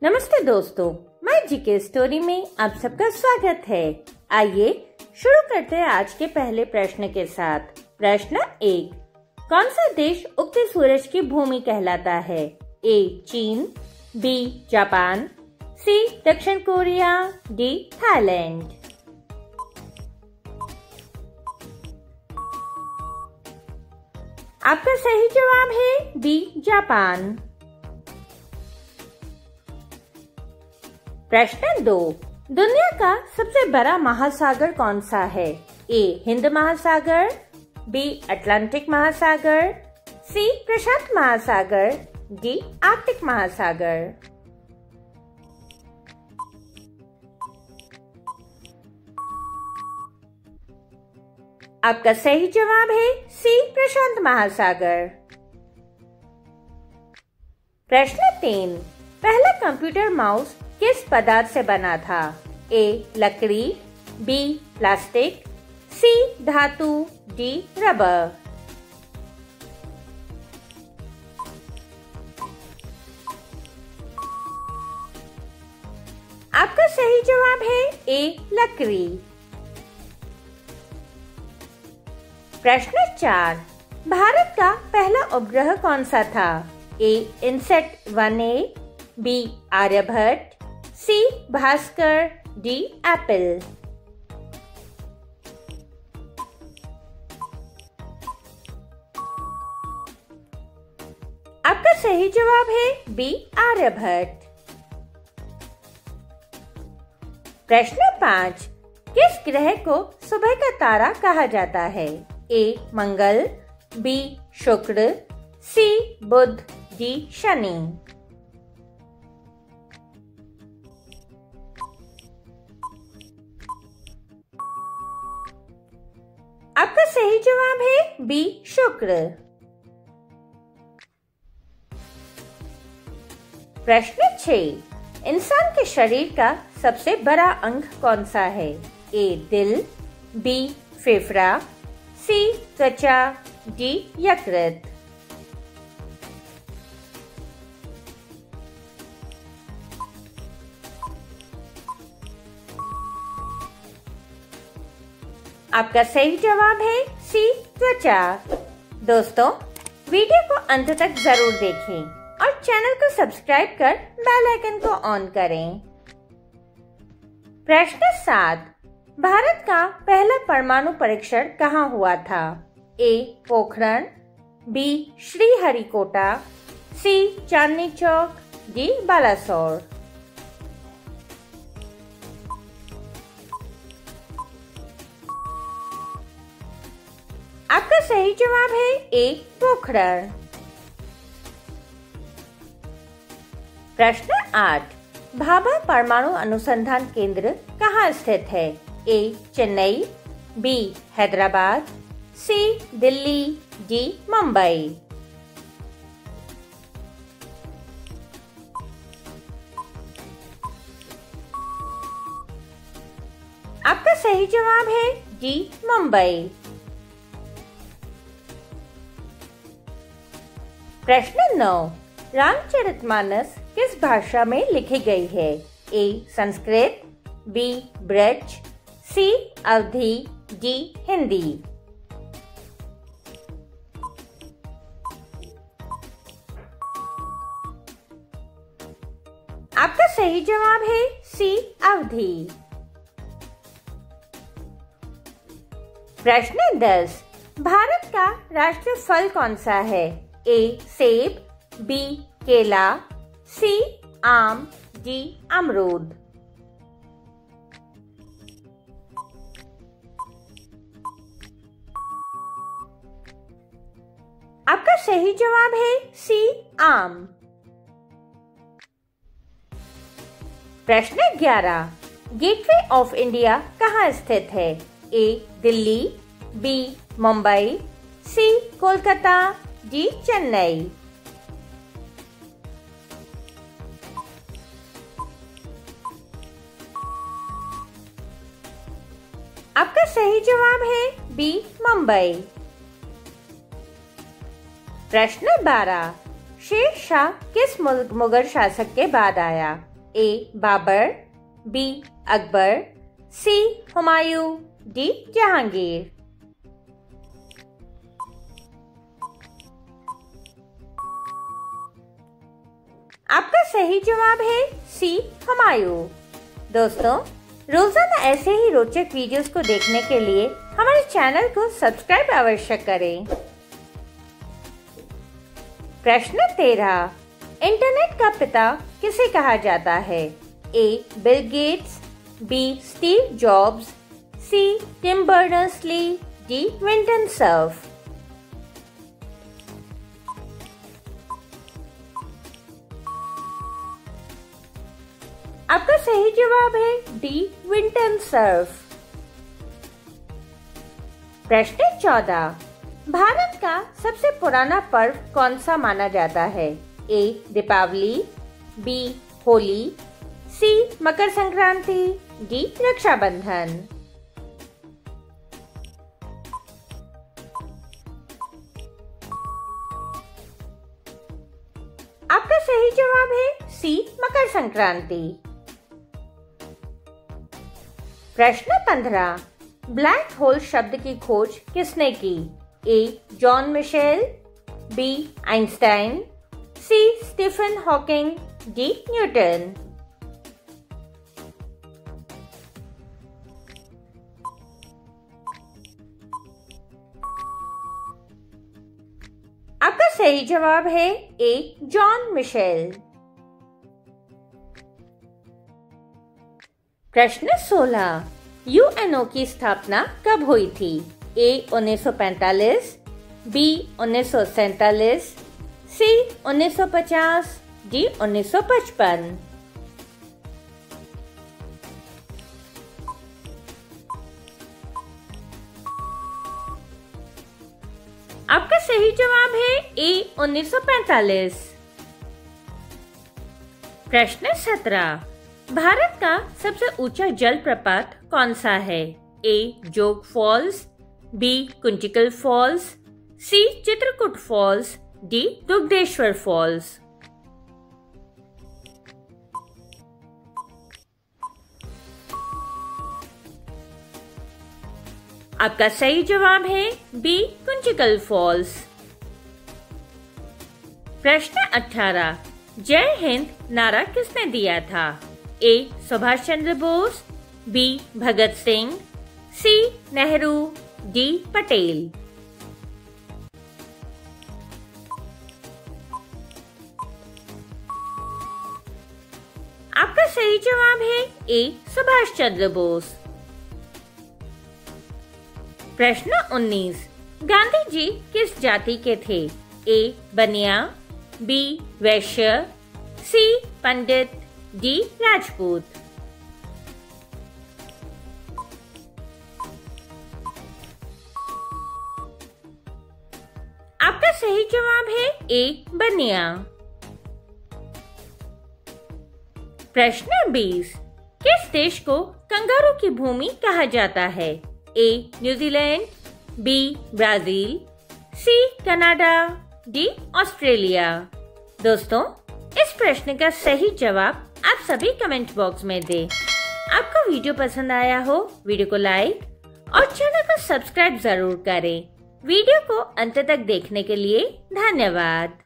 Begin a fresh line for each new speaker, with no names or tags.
नमस्ते दोस्तों, मैं जीके स्टोरी में आप सबका स्वागत है। आइए शुरू करते हैं आज के पहले प्रश्न के साथ। प्रश्न 1, कौन सा देश उगते सूरज की भूमि कहलाता है? ए चीन, बी जापान, सी दक्षिण कोरिया, डी थाईलैंड। आपका सही जवाब है बी जापान। प्रश्न 2, दुनिया का सबसे बड़ा महासागर कौन सा है? ए हिंद महासागर, बी अटलांटिक महासागर, सी प्रशांत महासागर, डी आर्कटिक महासागर। आपका सही जवाब है सी प्रशांत महासागर। प्रश्न 3, पहला कंप्यूटर माउस किस पदार्थ से बना था? ए लकड़ी, बी प्लास्टिक, सी धातु, डी रबर। आपका सही जवाब है ए लकड़ी। प्रश्न 4, भारत का पहला उपग्रह कौन सा था? ए इनसेट 1A, बी आर्यभट्ट, सी भास्कर, डी एप्पल। आपका सही जवाब है बी आर्यभट्ट। प्रश्न 5, किस ग्रह को सुबह का तारा कहा जाता है? ए मंगल, बी शुक्र, सी बुध, डी शनि। आपका सही जवाब है बी शुक्र। प्रश्न 6, इंसान के शरीर का सबसे बड़ा अंग कौन सा है? ए दिल, बी फेफड़ा, सी त्वचा, डी यकृत। आपका सही जवाब है सी त्वचा। दोस्तों, वीडियो को अंत तक जरूर देखें और चैनल को सब्सक्राइब कर बेल आइकन को ऑन करें। प्रश्न 7, भारत का पहला परमाणु परीक्षण कहाँ हुआ था? ए पोखरण, बी श्रीहरिकोटा, सी चांदनी चौक, डी बालासोर। आपका सही जवाब है ए पोखरण। प्रश्न 8, भाभा परमाणु अनुसंधान केंद्र कहाँ स्थित है? ए चेन्नई, बी हैदराबाद, सी दिल्ली, डी मुंबई। आपका सही जवाब है डी मुंबई। प्रश्न 9, रामचरितमानस किस भाषा में लिखी गई है? ए संस्कृत, बी ब्रज, सी अवधी, डी हिंदी। आपका सही जवाब है सी अवधी। प्रश्न 10, भारत का राष्ट्रीय फल कौन सा है? ए सेब, बी केला, सी आम, डी अमरूद। आपका सही जवाब है सी आम। प्रश्न 11, गेटवे ऑफ इंडिया कहाँ स्थित है? ए दिल्ली, बी मुंबई, सी कोलकाता, डी चेन्नई। आपका सही जवाब है बी मुंबई। प्रश्न 12, शेर शाह किस मुगल शासक के बाद आया? ए बाबर, बी अकबर, सी हुमायूं, डी जहांगीर। आपका सही जवाब है सी हुमायूं। दोस्तों, रोजाना ऐसे ही रोचक वीडियोस को देखने के लिए हमारे चैनल को सब्सक्राइब अवश्य करें। प्रश्न 13, इंटरनेट का पिता किसे कहा जाता है? A Bill Gates, B Steve Jobs, C Tim Berners Lee, D Vinton Cerf. आपका सही जवाब है डी विंटन सर्फ। प्रश्न 14, भारत का सबसे पुराना पर्व कौन सा माना जाता है? ए दीपावली, बी होली, सी मकर संक्रांति, डी रक्षाबंधन। आपका सही जवाब है सी मकर संक्रांति। प्रश्न 15, ब्लैक होल शब्द की खोज किसने की? ए जॉन मिशेल, बी आइंस्टाइन, सी स्टीफन हॉकिंग, डी न्यूटन। आपका सही जवाब है ए जॉन मिशेल। प्रश्न 16, यूएनओ की स्थापना कब हुई थी? ए 1945, बी 1947, सी 1950, डी 1955। आपका सही जवाब है ए 1945। प्रश्न 17, भारत का सबसे ऊंचा जलप्रपात कौन सा है? A Jog falls, B Kunchikal falls, C Chitrakoot falls, D Dugdheshwar falls. आपका सही जवाब है बी कुंचिकल फॉल्स। प्रश्न 18, जय हिंद नारा किसने दिया था? ए सुभाष चंद्र बोस, बी भगत सिंह, सी नेहरू, डी पटेल। आपका सही जवाब है ए सुभाष चंद्र बोस। प्रश्न 19, गांधी जी किस जाति के थे? ए बनिया, बी वैश्य, सी पंडित, डी राजपूत। आपका सही जवाब है ए बनिया। प्रश्न 20, किस देश को कंगारू की भूमि कहा जाता है? A New Zealand, B Brazil, C Canada, D Australia. दोस्तों, इस प्रश्न का सही जवाब आप सभी कमेंट बॉक्स में दें। आपको वीडियो पसंद आया हो, वीडियो को लाइक और चैनल को सब्सक्राइब जरूर करें। वीडियो को अंत तक देखने के लिए धन्यवाद।